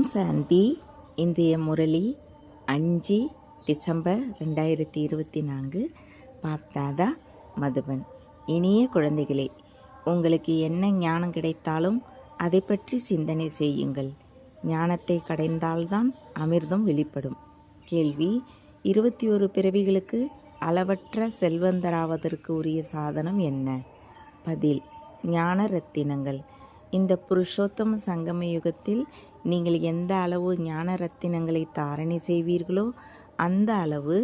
ஓம் சாந்தி. இன்றைய முரளி 5 டிசம்பர் 2024. பாப்தாதா மதுபன். இனிய குழந்தைகளே, உங்களுக்கு என்ன ஞானம் கிடைத்தாலும் அதை பற்றி சிந்தனை செய்யுங்கள். ஞானத்தை கடைந்தால்தான் அமிர்தம் வெளிப்படும். கேள்வி: 21 பிறவிகளுக்கு அளவற்ற செல்வந்தராவதற்கு உரிய சாதனம் என்ன? பதில்: ஞான ரத்தினங்கள். இந்த புருஷோத்தம சங்கம யுகத்தில் நீங்கள் எந்த அளவு ஞான ரத்தினங்களை தாரணை செய்வீர்களோ அந்த அளவு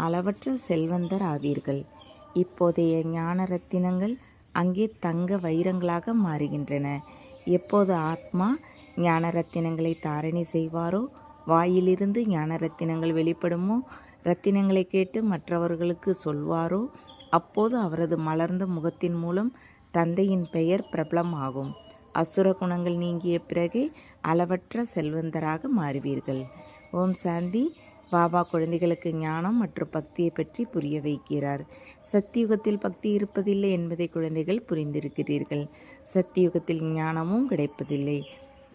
அளவற்ற செல்வந்தர் ஆவீர்கள். இப்போதைய ஞான ரத்தினங்கள் அங்கே தங்க வைரங்களாக மாறுகின்றன. எப்போது ஆத்மா ஞான ரத்தினங்களை தாரணை செய்வாரோ, வாயிலிருந்து ஞான ரத்தினங்கள் வெளிப்படுமோ, ரத்தினங்களை கேட்டு மற்றவர்களுக்கு சொல்வாரோ, அப்போது அவரது மலர்ந்த முகத்தின் மூலம் தந்தையின் பெயர் பிரபலமாகும். அசுர குணங்கள் நீங்கிய பிறகு அளவற்ற செல்வந்தராக மாறுவீர்கள். ஓம் சாந்தி. பாபா குழந்தைகளுக்கு ஞானம் மற்றும் பக்தியை பற்றி புரிய வைக்கிறார். சத்தியுகத்தில் பக்தி இருப்பதில்லை என்பதை குழந்தைகள் புரிந்திருக்கிறீர்கள். சத்தியுகத்தில் ஞானமும் கிடைப்பதில்லை.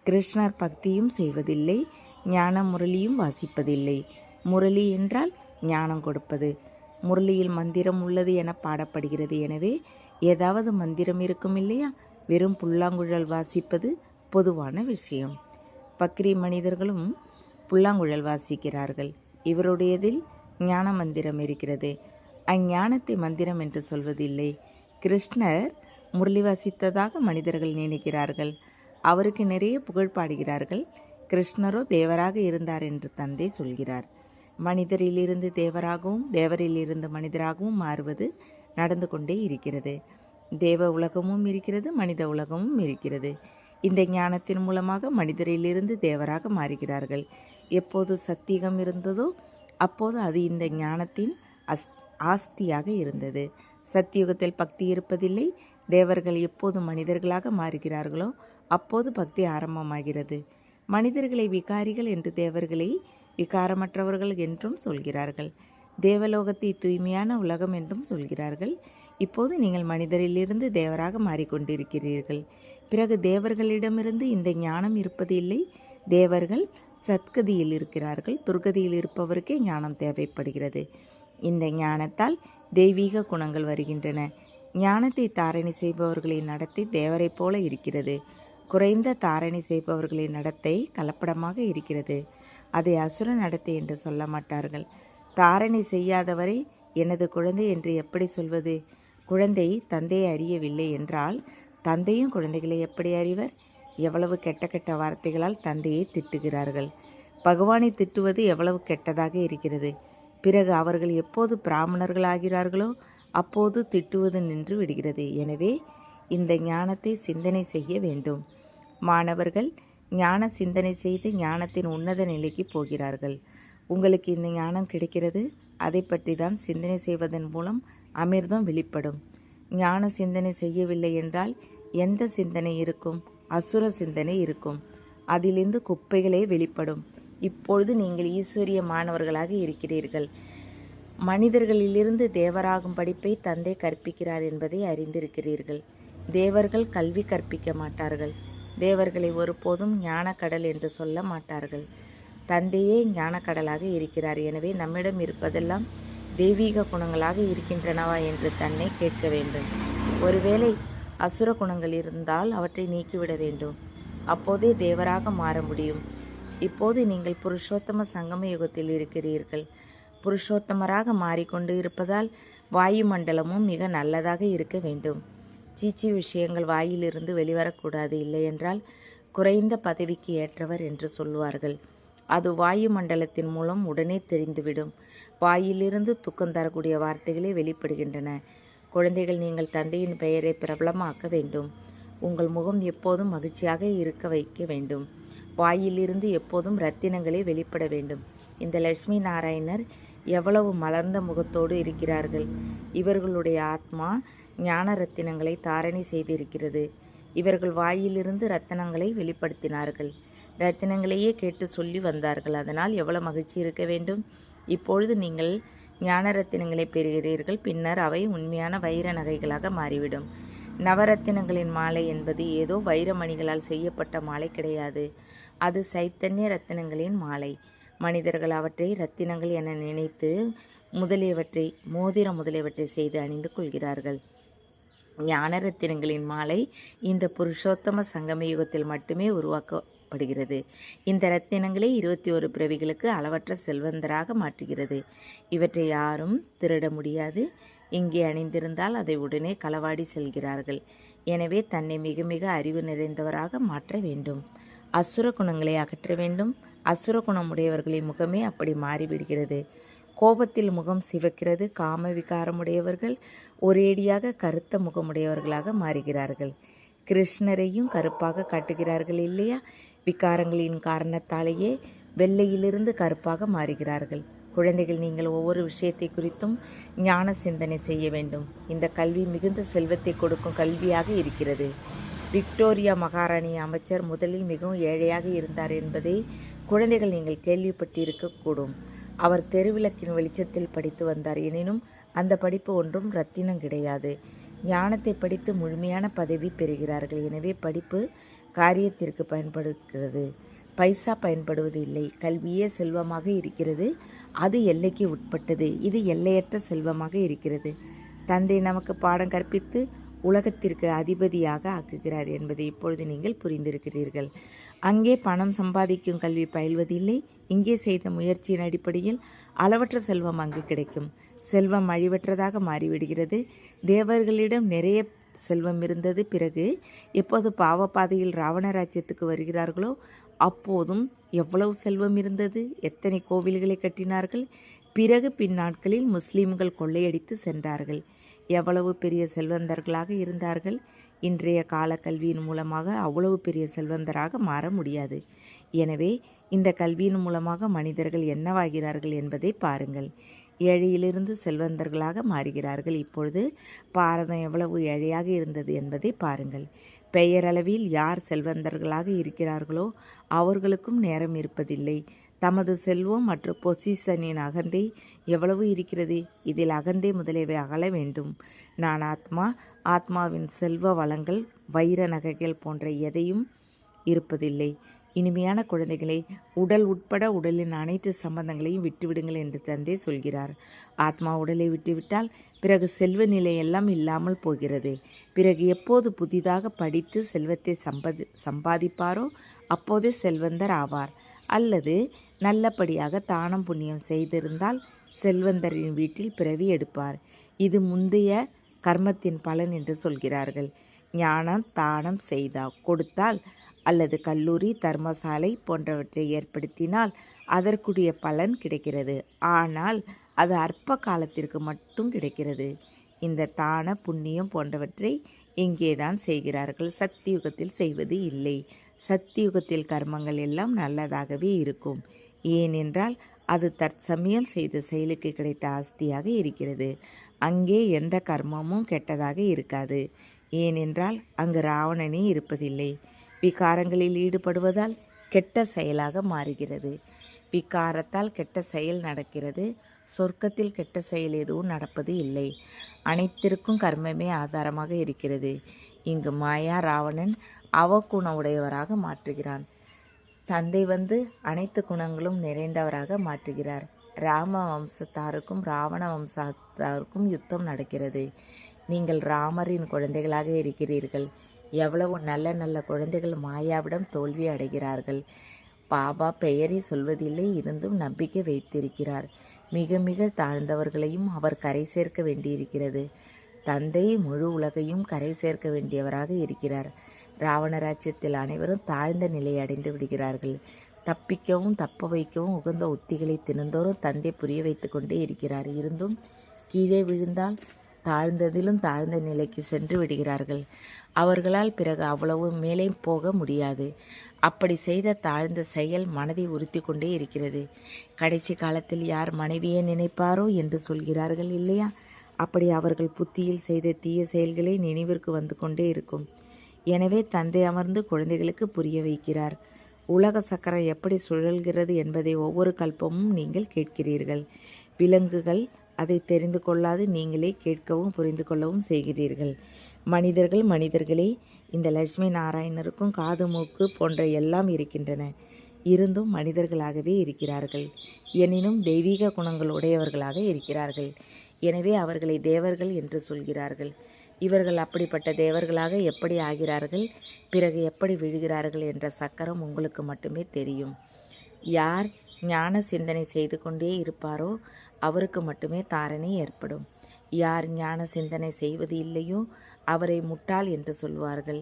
கிருஷ்ணர் பக்தியும் செய்வதில்லை, ஞான முரளியும் வாசிப்பதில்லை. முரளி என்றால் ஞானம் கொடுப்பது. முரளியில் மந்திரம் உள்ளது என பாடப்படுகிறது. எனவே ஏதாவது மந்திரம் இருக்கும் இல்லையா? வெறும் புல்லாங்குழல் வாசிப்பது பொதுவான விஷயம். பக்ரி மனிதர்களும் புல்லாங்குழல் வாசிக்கிறார்கள். இவருடையதில் ஞான மந்திரம் இருக்கிறது. அஞ்ஞானத்தை மந்திரம் என்று சொல்வதில்லை. கிருஷ்ணர் முரளி வாசித்ததாக மனிதர்கள் நினைக்கிறார்கள். அவருக்கு நிறைய புகழ் பாடுகிறார்கள். கிருஷ்ணரோ தேவராக இருந்தார் என்று தந்தை சொல்கிறார். மனிதரிலிருந்து தேவராகவும் தேவரிலிருந்து மனிதராகவும் மாறுவது நடந்து கொண்டே இருக்கிறது. தேவ உலகமும் இருக்கிறது, மனித உலகமும் இருக்கிறது. இந்த ஞானத்தின் மூலமாக மனிதரிலிருந்து தேவராக மாறுகிறார்கள். எப்போது சத்தியகம் இருந்ததோ அப்போது அது இந்த ஞானத்தின் ஆஸ்தியாக இருந்தது. சத்தியுகத்தில் பக்தி இருப்பதில்லை. தேவர்கள் எப்போது மனிதர்களாக மாறுகிறார்களோ அப்போது பக்தி ஆரம்பமாகிறது. மனிதர்களை விகாரிகள் என்று தேவர்களை விகாரமற்றவர்கள் என்றும் சொல்கிறார்கள். தேவலோகத்தை தூய்மையான உலகம் என்றும் சொல்கிறார்கள். இப்போது நீங்கள் மனிதரிலிருந்து தேவராக மாறிக்கொண்டிருக்கிறீர்கள். பிறகு தேவர்களிடமிருந்து இந்த ஞானம் இருப்பது இல்லை. தேவர்கள் சத்கதியில் இருக்கிறார்கள். துர்கதியில் இருப்பவருக்கே ஞானம் தேவைப்படுகிறது. இந்த ஞானத்தால் தெய்வீக குணங்கள் வருகின்றன. ஞானத்தை தாரணை செய்பவர்களின் நடத்தை தேவரைப் போல இருக்கிறது. குறைந்த தாரணை செய்பவர்களின் நடத்தை கலப்படமாக இருக்கிறது. அதை அசுர நடத்தை என்று சொல்ல மாட்டார்கள். தாரணை செய்யாதவரை எனது குழந்தை என்று எப்படி சொல்வது? குழந்தை தந்தையை அறியவில்லை என்றால் தந்தையும் குழந்தைகளை எப்படி அறிவர்? எவ்வளவு கெட்ட கெட்ட வார்த்தைகளால் தந்தையை திட்டுகிறார்கள். பகவானை திட்டுவது எவ்வளவு கெட்டதாக இருக்கிறது. பிறகு அவர்கள் எப்போது பிராமணர்கள் ஆகிறார்களோ அப்போது திட்டுவது நின்று விடுகிறது. எனவே இந்த ஞானத்தை சிந்தனை செய்ய வேண்டும். மாணவர்கள் ஞான சிந்தனை செய்து ஞானத்தின் உன்னத நிலைக்கு போகிறார்கள். உங்களுக்கு இந்த ஞானம் கிடைக்கிறது. அதை பற்றி தான் சிந்தனை செய்வதன் மூலம் அமிர்தம் வெளிப்படும். ஞான சிந்தனை செய்யவில்லை என்றால் எந்த சிந்தனை இருக்கும்? அசுர சிந்தனை இருக்கும். அதிலிருந்து குப்பைகளே வெளிப்படும். இப்பொழுது நீங்கள் ஈஸ்வரிய மாணவர்களாக இருக்கிறீர்கள். மனிதர்களிலிருந்து தேவராகும் படிப்பை தந்தை கற்பிக்கிறார் என்பதை அறிந்திருக்கிறீர்கள். தேவர்கள் கல்வி கற்பிக்க மாட்டார்கள். தேவர்களை ஒருபோதும் ஞான கடல் என்று சொல்ல மாட்டார்கள். தந்தையே ஞானக்கடலாக இருக்கிறார். எனவே நம்மிடம் இருப்பதெல்லாம் தெய்வீக குணங்களாக இருக்கின்றனவா என்று தன்னை கேட்க வேண்டும். ஒருவேளை அசுர குணங்கள் இருந்தால் அவற்றை நீக்கிவிட வேண்டும். அப்போதே தேவராக மாற முடியும். இப்போது நீங்கள் புருஷோத்தம சங்கம யுகத்தில் இருக்கிறீர்கள். புருஷோத்தமராக மாறிக்கொண்டு இருப்பதால் வாயு மண்டலமும் மிக நல்லதாக இருக்க வேண்டும். சீச்சி விஷயங்கள் வாயிலிருந்து வெளிவரக்கூடாது. இல்லை என்றால் குறைந்த பதவிக்கு ஏற்றவர் என்று சொல்வார்கள். அது வாயு மண்டலத்தின் மூலம் உடனே தெரிந்துவிடும். வாயிலிருந்து துக்கம் தரக்கூடிய வார்த்தைகளே வெளிப்படுகின்றன. குழந்தைகள், நீங்கள் தந்தையின் பெயரை பிரபலமாக்க வேண்டும். உங்கள் முகம் எப்போதும் மகிழ்ச்சியாக இருக்க வைக்க வேண்டும். வாயிலிருந்து எப்போதும் ரத்தினங்களே வெளிப்பட வேண்டும். இந்த லட்சுமி நாராயணர் எவ்வளவு மலர்ந்த முகத்தோடு இருக்கிறார்கள். இவர்களுடைய ஆத்மா ஞான ரத்தினங்களை தாரணை செய்திருக்கிறது. இவர்கள் வாயிலிருந்து ரத்தினங்களை வெளிப்படுத்தினார்கள். ரத்தினங்களையே கேட்டு சொல்லி வந்தார்கள். அதனால் எவ்வளவு மகிழ்ச்சி இருக்க வேண்டும். இப்பொழுது நீங்கள் ஞான ரத்தினங்களை பெறுகிறீர்கள். பின்னர் அவை உண்மையான வைர நகைகளாக மாறிவிடும். நவரத்தினங்களின் மாலை என்பது ஏதோ வைரமணிகளால் செய்யப்பட்ட மாலை கிடையாது. அது சைத்தன்ய ரத்தினங்களின் மாலை. மனிதர்கள் அவற்றை ரத்தினங்கள் என நினைத்து மோதிரம் முதலியவற்றை செய்து அணிந்து கொள்கிறார்கள். ஞான ரத்தினங்களின் மாலை இந்த புருஷோத்தம சங்கம யுகத்தில் மட்டுமே உருவாக்கப்படுகிறது. இந்த ரத்தினங்களே 21 பிறவிகளுக்கு அளவற்ற செல்வந்தராக மாற்றுகிறது. இவற்றை யாரும் திருட முடியாது. இங்கே அணிந்திருந்தால் அதை உடனே களவாடி செல்கிறார்கள். எனவே தன்னை மிக மிக அறிவு நிறைந்தவராக மாற்ற வேண்டும். அசுர குணங்களை அகற்ற வேண்டும். அசுர குணமுடையவர்களின் முகமே அப்படி மாறிவிடுகிறது. கோபத்தில் முகம் சிவக்கிறது. காம விகாரமுடையவர்கள் ஒரேடியாக கருத்த முகமுடையவர்களாக மாறுகிறார்கள். கிருஷ்ணரையும் கருப்பாக காட்டுகிறார்கள் இல்லையா? விகாரங்களின் காரணத்தாலேயே வெள்ளையிலிருந்து கருப்பாக மாறுகிறார்கள். குழந்தைகள், நீங்கள் ஒவ்வொரு விஷயத்தை குறித்தும் ஞான சிந்தனை செய்ய வேண்டும். இந்த கல்வி மிகுந்த செல்வத்தை கொடுக்கும் கல்வியாக இருக்கிறது. விக்டோரியா மகாராணி அமைச்சர் முதலில் மிகவும் ஏழையாக இருந்தார் என்பதை குழந்தைகள் நீங்கள் கேள்விப்பட்டிருக்கக்கூடும். அவர் தெருவிளக்கின் வெளிச்சத்தில் படித்து வந்தார். எனினும் அந்த படிப்பு ஒன்றும் ரத்தினம் கிடையாது. ஞானத்தை படித்து முழுமையான பதவி பெறுகிறார்கள். எனவே படிப்பு காரியத்திற்கு பயன்படுகிறது, பைசா பயன்படுவது இல்லை. கல்வியே செல்வமாக இருக்கிறது. அது எல்லைக்கு உட்பட்டது. இது எல்லையற்ற செல்வமாக இருக்கிறது. தந்தை நமக்கு பாடம் கற்பித்து உலகத்திற்கு அதிபதியாக ஆக்குகிறார் என்பதை இப்பொழுது நீங்கள் புரிந்திருக்கிறீர்கள். அங்கே பணம் சம்பாதிக்கும் கல்வி பயில்வதில்லை. இங்கே செய்த முயற்சியின் அடிப்படையில் அளவற்ற செல்வம் அங்கு கிடைக்கும். செல்வம் அழிவற்றதாக மாறிவிடுகிறது. தேவர்களிடம் நிறைய செல்வம் இருந்தது. பிறகு எப்போது பாவப்பாதையில் ராவண ராஜ்யத்துக்கு வருகிறார்களோ அப்போதும் எவ்வளவு செல்வம் இருந்தது, எத்தனை கோவில்களை கட்டினார்கள். பிறகு பின்னாட்களில் முஸ்லீம்கள் கொள்ளையடித்து சென்றார்கள். எவ்வளவு பெரிய செல்வந்தர்களாக இருந்தார்கள். இன்றைய கால கல்வியின் மூலமாக அவ்வளவு பெரிய செல்வந்தராக மாற முடியாது. எனவே இந்த கல்வியின் மூலமாக மனிதர்கள் என்னவாகிறார்கள் என்பதை பாருங்கள். ஏழையிலிருந்து செல்வந்தர்களாக மாறுகிறார்கள். இப்பொழுது பாரதம் எவ்வளவு ஏழையாக இருந்தது என்பதை பாருங்கள். பெயரளவில் யார் செல்வந்தர்களாக இருக்கிறார்களோ அவர்களுக்கும் நேரம் இருப்பதில்லை. தமது செல்வம் மற்றும் பொசிஷனின் அகந்தை எவ்வளவு இருக்கிறது. இதில் அகந்தை முதலியவை அகல வேண்டும். நான் ஆத்மா. ஆத்மாவின் செல்வ வளங்கள் வைர நகைகள் போன்ற எதையும் இருப்பதில்லை. இனிமையான குழந்தைகளை, உடல் உட்பட உடலின் அனைத்து சம்பந்தங்களையும் விட்டுவிடுங்கள் என்று தந்தை சொல்கிறார். ஆத்மா உடலை விட்டுவிட்டால் பிறகு செல்வ நிலை எல்லாம் இல்லாமல் போகிறது. பிறகு எப்போது புதிதாக படித்து செல்வத்தை சம்பாதிப்பாரோ அப்போதே செல்வந்தர் ஆவார். அல்லது நல்லபடியாக தானம் புண்ணியம் செய்திருந்தால் செல்வந்தரின் வீட்டில் பிறவி எடுப்பார். இது முந்தைய கர்மத்தின் பலன் என்று சொல்கிறார்கள். ஞானம் தானம் கொடுத்தால் அல்லது கல்லூரி, தர்மசாலை போன்றவற்றை ஏற்படுத்தினால் அதற்குரிய பலன் கிடைக்கிறது. ஆனால் அது அற்ப காலத்திற்கு மட்டும் கிடைக்கிறது. இந்த தான புண்ணியம் போன்றவற்றை இங்கேதான் செய்கிறார்கள். சத்தியுகத்தில் செய்வது இல்லை. சத்தியுகத்தில் கர்மங்கள் எல்லாம் நல்லதாகவே இருக்கும். ஏனென்றால் அது தற்சமயம் செய்த செயலுக்கு கிடைத்த ஆஸ்தியாக இருக்கிறது. அங்கே எந்த கர்மமும் கெட்டதாக இருக்காது. ஏனென்றால் அங்கு ராவணனே இருப்பதில்லை. விகாரங்களில் ஈடுபடுவதால் கெட்ட செயலாக மாறுகிறது. விகாரத்தால் கெட்ட செயல் நடக்கிறது. சொர்க்கத்தில் கெட்ட செயல் எதுவும் நடப்பது இல்லை. அனைத்திற்கும் கர்மமே ஆதாரமாக இருக்கிறது. இங்கு மாயா ராவணன் அவகுண உடையவராக மாற்றுகிறான். தந்தை வந்து அனைத்து குணங்களும் நிறைந்தவராக மாற்றுகிறார். ராம வம்சத்தாருக்கும் ராவண வம்சத்தாருக்கும் யுத்தம் நடக்கிறது. நீங்கள் ராமரின் குழந்தைகளாக இருக்கிறீர்கள். எவ்வளவு நல்ல நல்ல குழந்தைகள் மாயாவிடம் தோல்வி அடைகிறார்கள். பாபா பெயரை சொல்வதில்லை, இருந்தும் நம்பிக்கை வைத்திருக்கிறார். மிக மிக தாழ்ந்தவர்களையும் அவர் கரை சேர்க்க வேண்டியிருக்கிறது. தந்தை முழு உலகையும் கரை சேர்க்க வேண்டியவராக இருக்கிறார். ராவண ராஜ்யத்தில் அனைவரும் தாழ்ந்த நிலையை அடைந்து விடுகிறார்கள். தப்பிக்கவும் தப்ப வைக்கவும் உகந்த உத்திகளை தினந்தோறும் தந்தை புரிய வைத்து கொண்டே இருக்கிறார். இருந்தும் கீழே விழுந்தால் தாழ்ந்ததிலும் தாழ்ந்த நிலைக்கு சென்று விடுகிறார்கள். அவர்களால் பிறகு அவ்வளவு மேலே போக முடியாது. அப்படி செய்த தாழ்ந்த செயல் மனதை உறுத்தி கொண்டே இருக்கிறது. கடைசி காலத்தில் யார் மனைவியை நினைப்பாரோ என்று சொல்கிறார்கள் இல்லையா? அப்படி அவர்கள் புத்தியில் செய்த தீய செயல்களை நினைவிற்கு வந்து கொண்டே இருக்கும். எனவே தந்தை அமர்ந்து குழந்தைகளுக்கு புரிய வைக்கிறார். உலக சக்கரம் எப்படி சுழல்கிறது என்பதை ஒவ்வொரு கல்பமும் நீங்கள் கேட்கிறீர்கள். விலங்குகள் அதை தெரிந்து கொள்ளாது நீங்களே கேட்கவும் புரிந்து கொள்ளவும் செய்கிறீர்கள். மனிதர்களே, இந்த லட்சுமி நாராயணருக்கும் காது மூக்கு போன்ற எல்லாம் இருக்கின்றன. இருந்தும் மனிதர்களாகவே இருக்கிறார்கள். எனினும் தெய்வீக குணங்கள் உடையவர்களாக இருக்கிறார்கள். எனவே அவர்களை தேவர்கள் என்று சொல்கிறார்கள். இவர்கள் அப்படிப்பட்ட தேவர்களாக எப்படி ஆகிறார்கள், பிறகு எப்படி விழுகிறார்கள் என்ற சக்கரம் உங்களுக்கு மட்டுமே தெரியும். யார் ஞான சிந்தனை செய்து கொண்டே இருப்பாரோ அவருக்கு மட்டுமே தாரணை ஏற்படும். யார் ஞான சிந்தனை செய்வது இல்லையோ அவரை முட்டாள் என்று சொல்வார்கள்.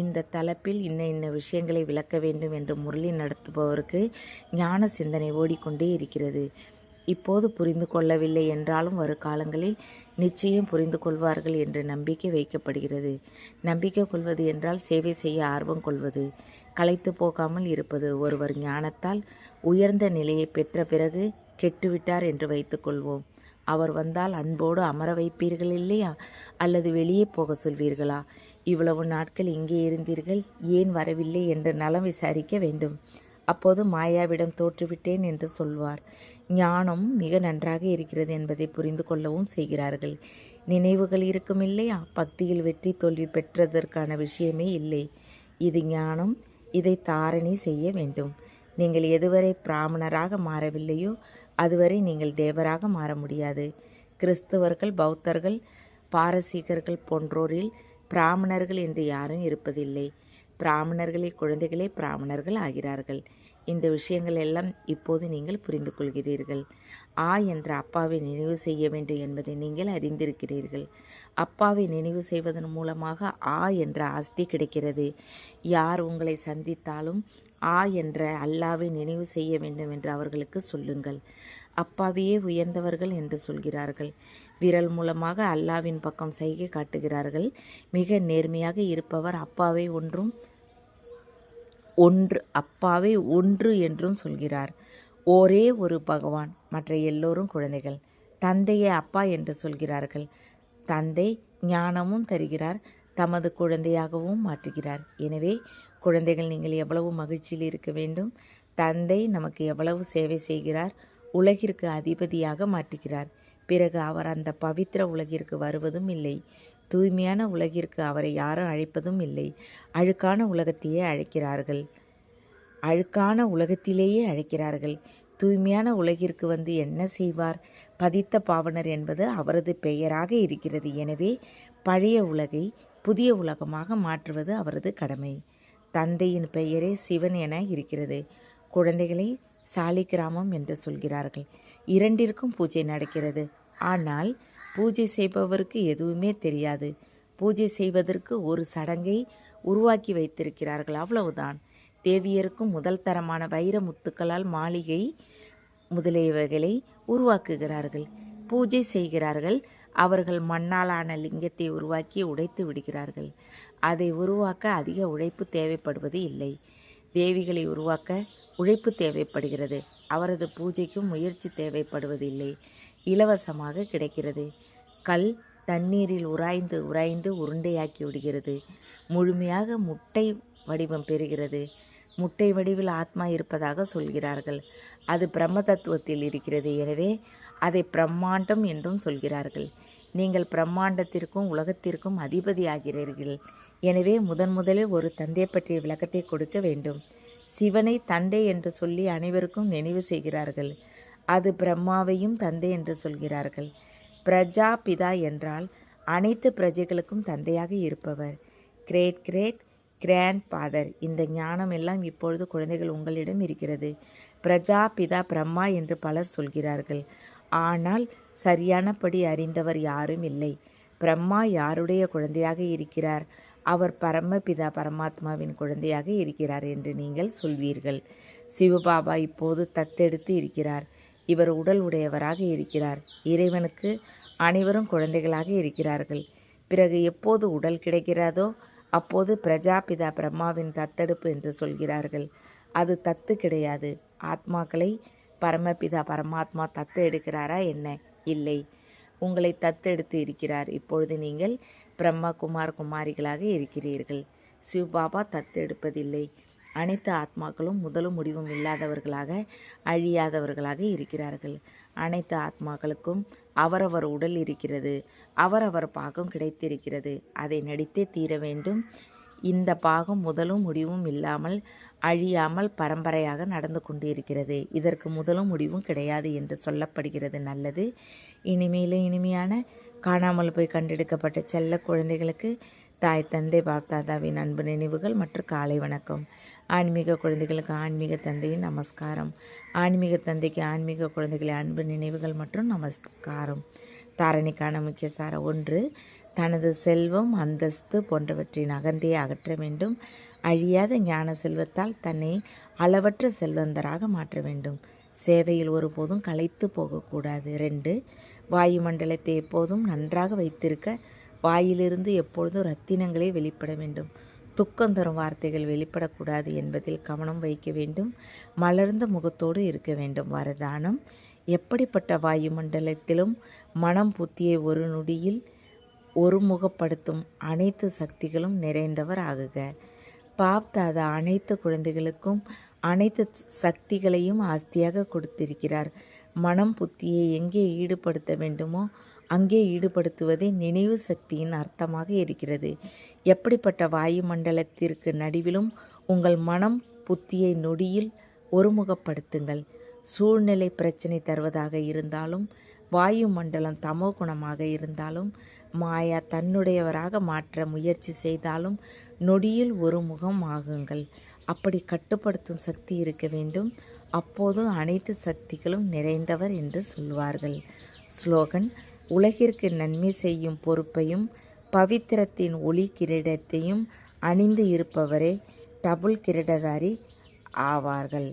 இந்த தலைப்பில் இன்ன விஷயங்களை விளக்க வேண்டும் என்று முரளி நடத்துபவருக்கு ஞான சிந்தனை ஓடிக்கொண்டே இருக்கிறது. இப்போது புரிந்து கொள்ளவில்லை என்றாலும் வருகாலங்களில் நிச்சயம் புரிந்து கொள்வார்கள் என்று நம்பிக்கை வைக்கப்படுகிறது. நம்பிக்கை கொள்வது என்றால் சேவை செய்ய ஆர்வம் கொள்வது, களைத்து போகாமல் இருப்பது. ஒருவர் ஞானத்தால் உயர்ந்த நிலையை பெற்ற பிறகு கெட்டுவிட்டார் என்று வைத்துக்கொள்வோம். அவர் வந்தால் அன்போடு அமர வைப்பீர்கள் இல்லையா, அல்லது வெளியே போக சொல்வீர்களா? இவ்வளவு நாட்கள் இங்கே இருந்தீர்கள், ஏன் வரவில்லை என்று நலம் விசாரிக்க வேண்டும். அப்போது மாயாவிடம் தோற்றுவிட்டேன் என்று சொல்வார். ஞானம் மிக நன்றாக இருக்கிறது என்பதை புரிந்து கொள்ளவும் செய்கிறார்கள். நினைவுகள் இருக்கும் இல்லையா, பக்தியில் வெற்றி தோல்வி பெற்றதற்கான விஷயமே இல்லை. இது ஞானம். இதை தாரணை செய்ய வேண்டும். நீங்கள் எதுவரை பிராமணராக மாறவில்லையோ அதுவரை நீங்கள் தேவராக மாற முடியாது. கிறிஸ்தவர்கள், பௌத்தர்கள், பாரசீகர்கள் போன்றோரில் பிராமணர்கள் என்று யாரும் இருப்பதில்லை. பிராமணர்களில் குழந்தைகளே பிராமணர்கள் ஆகிறார்கள். இந்த விஷயங்கள் எல்லாம் இப்போது நீங்கள் புரிந்து கொள்கிறீர்கள். என்ற அப்பாவை நினைவு செய்ய வேண்டும் என்பதை நீங்கள் அறிந்திருக்கிறீர்கள். அப்பாவை நினைவு செய்வதன் மூலமாக என்ற ஆஸ்தி கிடைக்கிறது. யார் உங்களை சந்தித்தாலும் என்ற அல்லாவை நினைவு செய்ய வேண்டும் என்று அவர்களுக்கு சொல்லுங்கள். அப்பாவையே உயர்ந்தவர்கள் என்று சொல்கிறார்கள். விரல் மூலமாக அல்லாவின் பக்கம் சைகை காட்டுகிறார்கள். மிக நேர்மையாக இருப்பவர் அப்பாவை ஒன்று என்றும் சொல்கிறார். ஒரே ஒரு பகவான், மற்ற எல்லோரும் குழந்தைகள். தந்தையை அப்பா என்று சொல்கிறார்கள். தந்தை ஞானமும் தருகிறார், தமது குழந்தையாகவும் மாற்றுகிறார். எனவே குழந்தைகள், நீங்கள் எவ்வளவு மகிழ்ச்சியில் இருக்க வேண்டும். தந்தை நமக்கு எவ்வளவு சேவை செய்கிறார், உலகிற்கு அதிபதியாக மாற்றுகிறார். பிறகு அவர் அந்த பவித்திர உலகிற்கு வருவதும் இல்லை. தூய்மையான உலகிற்கு அவரை யாரும் அழைப்பதும் இல்லை. அழுக்கான உலகத்திலேயே அழைக்கிறார்கள். தூய்மையான உலகிற்கு வந்து என்ன செய்வார்? பதித்த பாவனர் என்பது அவரது பெயராக இருக்கிறது. எனவே பழைய உலகை புதிய உலகமாக மாற்றுவது அவரது கடமை. தந்தையின் பெயரே சிவன் என இருக்கிறது. குழந்தைகளை சாலிகிராமம் என்று சொல்கிறார்கள். இரண்டிற்கும் பூஜை நடக்கிறது. ஆனால் பூஜை செய்பவருக்கு எதுவுமே தெரியாது. பூஜை செய்வதற்கு ஒரு சடங்கை உருவாக்கி வைத்திருக்கிறார்கள், அவ்வளவுதான். தேவியருக்கும் முதல் தரமான வைர முத்துக்களால் மாளிகை முதலியவைகளை உருவாக்குகிறார்கள், பூஜை செய்கிறார்கள். அவர்கள் மண்ணாலான லிங்கத்தை உருவாக்கி உடைத்து விடுகிறார்கள். அதை உருவாக்க அதிக உழைப்பு தேவைப்படுவது இல்லை. தேவிகளை உருவாக்க உழைப்பு தேவைப்படுகிறது. அவரது பூஜைக்கும் முயற்சி தேவைப்படுவதில்லை. இலவசமாக கிடைக்கிறது. கல் தண்ணீரில் உராய்ந்து உருண்டையாக்கி விடுகிறது. முழுமையாக முட்டை வடிவம் பெறுகிறது. முட்டை வடிவில் ஆத்மா இருப்பதாக சொல்கிறார்கள். அது பிரம்ம தத்துவத்தில் இருக்கிறது. எனவே அதை பிரம்மாண்டம் என்றும் சொல்கிறார்கள். நீங்கள் பிரம்மாண்டத்திற்கும் உலகத்திற்கும் அதிபதி ஆகிறீர்கள். எனவே முதலில் ஒரு தந்தை பற்றிய விளக்கத்தை கொடுக்க வேண்டும். சிவனை தந்தை என்று சொல்லி அனைவருக்கும் நினைவு செய்கிறார்கள். அது பிரம்மாவையும் தந்தை என்று சொல்கிறார்கள். பிரஜா பிதா என்றால் அனைத்து பிரஜைகளுக்கும் தந்தையாக இருப்பவர். Great grandfather. இந்த ஞானம் எல்லாம் இப்பொழுது குழந்தைகள் உங்களிடம் இருக்கிறது. பிரஜா பிதா பிரம்மா என்று பலர் சொல்கிறார்கள். ஆனால் சரியானபடி அறிந்தவர் யாரும் இல்லை. பிரம்மா யாருடைய குழந்தையாக இருக்கிறார்? அவர் பரமபிதா பரமாத்மாவின் குழந்தையாக இருக்கிறார் என்று நீங்கள் சொல்வீர்கள். சிவபாபா இப்போது தத்தெடுத்து இருக்கிறார். இவர் உடல் உடையவராக இருக்கிறார். இறைவனுக்கு அனைவரும் குழந்தைகளாக இருக்கிறார்கள். பிறகு எப்போது உடல் கிடைக்கிறதோ அப்போது பிரஜாபிதா பிரம்மாவின் தத்தெடுப்பு என்று சொல்கிறார்கள். அது தத்து கிடையாது. ஆத்மாக்களை பரமபிதா பரமாத்மா தத்து எடுக்கிறாரா என்ன? இல்லை, உங்களை தத்தெடுத்து இருக்கிறார். இப்பொழுது நீங்கள் பிரம்மா குமாரிகளாக இருக்கிறீர்கள். சிவபாபா தத்தெடுப்பதில்லை. அனைத்து ஆத்மாக்களும் முதலும் முடிவும் இல்லாதவர்களாக, அழியாதவர்களாக இருக்கிறார்கள். அனைத்து ஆத்மாக்களுக்கும் அவரவர் உடல் இருக்கிறது. அவரவர் பாகம் கிடைத்திருக்கிறது. அதை நடித்தே தீர வேண்டும். இந்த பாகம் முதலும் முடிவும் இல்லாமல் அழியாமல் பரம்பரையாக நடந்து கொண்டு இருக்கிறது. இதற்கு முதலும் முடிவும் கிடையாது என்று சொல்லப்படுகிறது. நல்லது. இனிமையிலும் இனிமையான காணாமல் போய் கண்டெடுக்கப்பட்ட செல்ல குழந்தைகளுக்கு தாய் தந்தை பாப்தாதாவின் அன்பு நினைவுகள் மற்றும் காலை வணக்கம். ஆன்மீக குழந்தைகளுக்கு ஆன்மீக தந்தையின் நமஸ்காரம். ஆன்மீக தந்தைக்கு ஆன்மீக குழந்தைகளின் அன்பு நினைவுகள் மற்றும் நமஸ்காரம். தாரணைக்கான முக்கிய சாரம்: 1. தனது செல்வம், அந்தஸ்து போன்றவற்றின் அகந்தையை அகற்ற வேண்டும். அழியாத ஞான செல்வத்தால் தன்னை அளவற்ற செல்வந்தராக மாற்ற வேண்டும். சேவையில் ஒருபோதும் களைத்து போகக்கூடாது. 2. வாயுமண்டலத்தை எப்போதும் நன்றாக வைத்திருக்க வாயிலிருந்து எப்பொழுதும் ரத்தினங்களே வெளிப்பட வேண்டும். துக்கம் தரும் வார்த்தைகள் வெளிப்படக்கூடாது என்பதில் கவனம் வைக்க வேண்டும். மலர்ந்த முகத்தோடு இருக்க வேண்டும். வரதானம்: எப்படிப்பட்ட வாயுமண்டலத்திலும் மனம் புத்தியை ஒரு நொடியில் ஒருமுகப்படுத்தும் அனைத்து சக்திகளும் நிறைந்தவர் ஆகுக. பாப்தாதா அனைத்து குழந்தைகளுக்கும் அனைத்து சக்திகளையும் ஆஸ்தியாக கொடுத்திருக்கிறார். மனம் புத்தியை எங்கே ஈடுபடுத்த வேண்டுமோ அங்கே ஈடுபடுத்துவதே நினைவு சக்தியின் அர்த்தமாக இருக்கிறது. எப்படிப்பட்ட வாயுமண்டலத்திற்கு நடுவிலும் உங்கள் மனம் புத்தியை நொடியில் ஒருமுகப்படுத்துங்கள். சூழ்நிலை பிரச்சனை தருவதாக இருந்தாலும், வாயுமண்டலம் தமோ குணமாக இருந்தாலும், மாயா தன்னுடையவராக மாற்ற முயற்சி செய்தாலும் நொடியில் ஒரு முகம் ஆகுங்கள். அப்படி கட்டுப்படுத்தும் சக்தி இருக்க வேண்டும். அப்போது அனைத்து சக்திகளும் நிறைந்தவர் என்று சொல்வார்கள். ஸ்லோகன்: உலகிற்கு நன்மை செய்யும் பொறுப்பையும் பவித்திரத்தின் ஒளி கிரீடத்தையும் அணிந்து இருப்பவரே டபுள் கிரீடதாரி ஆவார்கள்.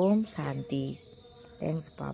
ஓம் சாந்தி. தேங்க்ஸ் பாபா.